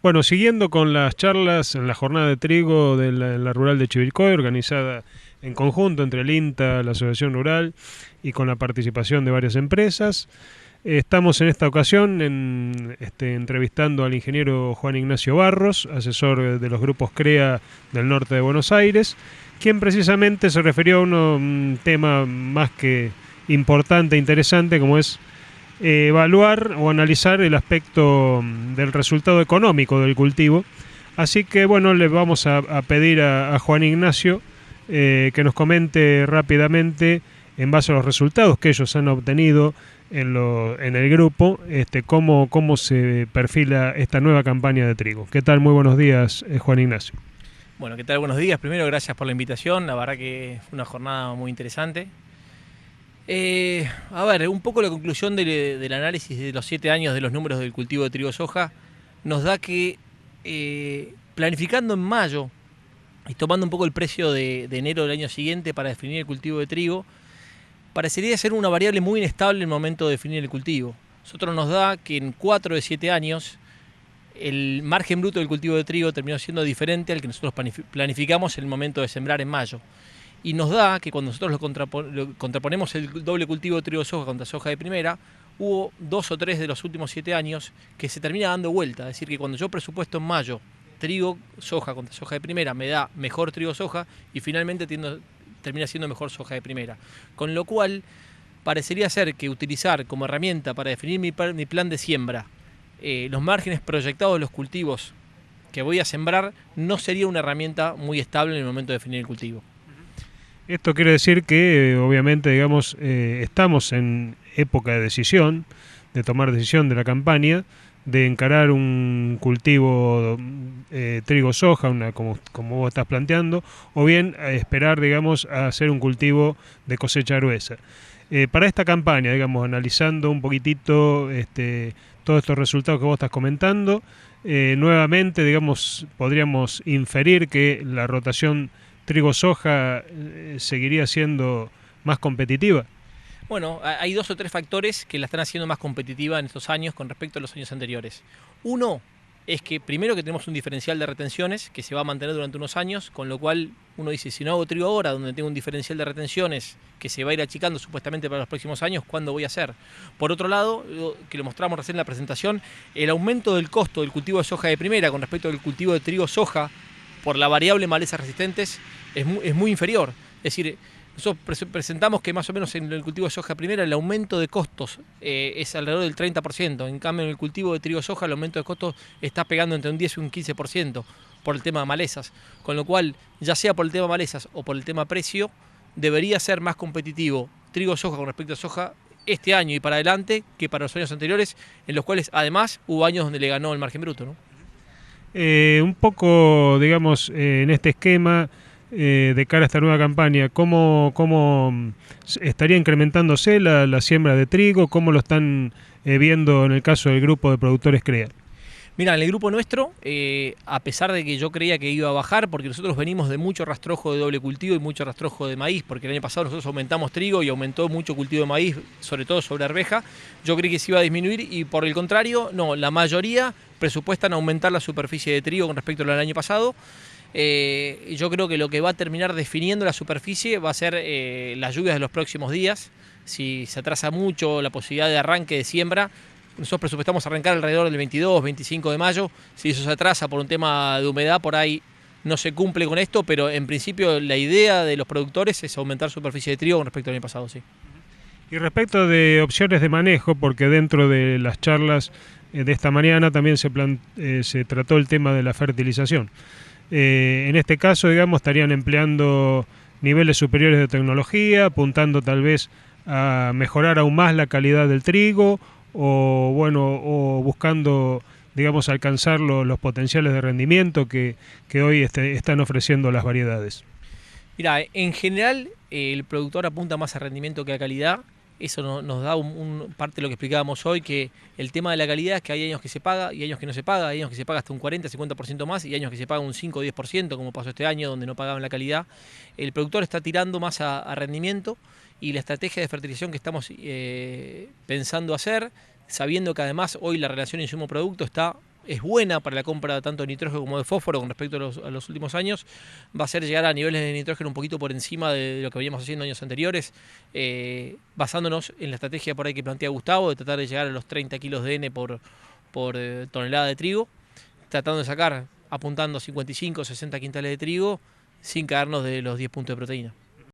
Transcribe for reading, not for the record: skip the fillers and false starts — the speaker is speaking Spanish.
Bueno, siguiendo con las charlas en la jornada de trigo de la rural de Chivilcoy, organizada en conjunto entre el INTA, la Asociación Rural y con la participación de varias empresas. Estamos en esta ocasión entrevistando al ingeniero Juan Ignacio Barros, asesor de los grupos CREA del norte de Buenos Aires, quien precisamente se refirió a un tema más que importante e interesante, como es evaluar o analizar el aspecto del resultado económico del cultivo. Así que bueno, le vamos a pedir a Juan Ignacio que nos comente rápidamente, en base a los resultados que ellos han obtenido en el grupo, cómo se perfila esta nueva campaña de trigo. ¿Qué tal? Muy buenos días, Juan Ignacio. Bueno, ¿qué tal? Buenos días. Primero, gracias por la invitación. La verdad que fue una jornada muy interesante. A ver, un poco la conclusión del análisis de los 7 años de los números del cultivo de trigo soja nos da que planificando en mayo y tomando un poco el precio de enero del año siguiente para definir el cultivo de trigo, parecería ser una variable muy inestable en el momento de definir el cultivo. Nosotros nos da que en 4 de 7 años el margen bruto del cultivo de trigo terminó siendo diferente al que nosotros planificamos en el momento de sembrar en mayo. Y nos da que cuando nosotros lo contraponemos el doble cultivo de trigo soja contra soja de primera, hubo 2 o 3 de los últimos 7 años que se termina dando vuelta. Es decir, que cuando yo presupuesto en mayo trigo soja contra soja de primera, me da mejor trigo soja y finalmente termina siendo mejor soja de primera. Con lo cual, parecería ser que utilizar como herramienta para definir mi plan de siembra los márgenes proyectados de los cultivos que voy a sembrar no sería una herramienta muy estable en el momento de definir el cultivo. Esto quiere decir que, obviamente, digamos, estamos en época de decisión, de tomar decisión de la campaña, de encarar un cultivo trigo-soja, como vos estás planteando, o bien esperar, digamos, a hacer un cultivo de cosecha gruesa. Para esta campaña, digamos, analizando un poquitito todos estos resultados que vos estás comentando, nuevamente, digamos, podríamos inferir que la rotación trigo-soja seguiría siendo más competitiva. Bueno, hay 2 o 3 factores que la están haciendo más competitiva en estos años con respecto a los años anteriores. Uno es que primero que tenemos un diferencial de retenciones que se va a mantener durante unos años, con lo cual uno dice, si no hago trigo ahora, donde tengo un diferencial de retenciones que se va a ir achicando supuestamente para los próximos años, ¿cuándo voy a hacer? Por otro lado, que lo mostramos recién en la presentación, el aumento del costo del cultivo de soja de primera con respecto al cultivo de trigo soja por la variable malezas resistentes es muy inferior. Es decir, nosotros presentamos que más o menos en el cultivo de soja primera el aumento de costos es alrededor del 30%. En cambio, en el cultivo de trigo soja el aumento de costos está pegando entre un 10 y un 15% por el tema de malezas. Con lo cual, ya sea por el tema malezas o por el tema precio, debería ser más competitivo trigo soja con respecto a soja este año y para adelante que para los años anteriores, en los cuales además hubo años donde le ganó el margen bruto, ¿no? Un poco, digamos, en este esquema, de cara a esta nueva campaña, ¿cómo estaría incrementándose la siembra de trigo? ¿Cómo lo están viendo en el caso del grupo de productores CREA? Mira, en el grupo nuestro, a pesar de que yo creía que iba a bajar, porque nosotros venimos de mucho rastrojo de doble cultivo y mucho rastrojo de maíz, porque el año pasado nosotros aumentamos trigo y aumentó mucho cultivo de maíz, sobre todo sobre arveja, yo creí que se iba a disminuir y por el contrario, no, la mayoría presupuestan aumentar la superficie de trigo con respecto al año pasado. Yo creo que lo que va a terminar definiendo la superficie va a ser las lluvias de los próximos días. Si se atrasa mucho la posibilidad de arranque de siembra, nosotros presupuestamos arrancar alrededor del 22, 25 de mayo. Si eso se atrasa por un tema de humedad, por ahí no se cumple con esto, pero en principio la idea de los productores es aumentar superficie de trigo con respecto al año pasado, sí. Y respecto de opciones de manejo, porque dentro de las charlas de esta mañana también se trató el tema de la fertilización. En este caso, digamos, estarían empleando niveles superiores de tecnología, apuntando tal vez a mejorar aún más la calidad del trigo, o buscando, digamos, alcanzar los potenciales de rendimiento que hoy están ofreciendo las variedades. Mira, en general el productor apunta más a rendimiento que a calidad. Eso nos da parte de lo que explicábamos hoy, que el tema de la calidad es que hay años que se paga y años que no se paga, hay años que se paga hasta un 40-50% más y años que se paga un 5 o 10%, como pasó este año donde no pagaban la calidad. El productor está tirando más a rendimiento y la estrategia de fertilización que estamos pensando hacer, sabiendo que además hoy la relación insumo-producto está es buena para la compra tanto de nitrógeno como de fósforo con respecto a los últimos años, va a ser llegar a niveles de nitrógeno un poquito por encima de lo que veníamos haciendo años anteriores, basándonos en la estrategia por ahí que plantea Gustavo, de tratar de llegar a los 30 kilos de N por tonelada de trigo, tratando de sacar, apuntando 55 o 60 quintales de trigo, sin caernos de los 10 puntos de proteína.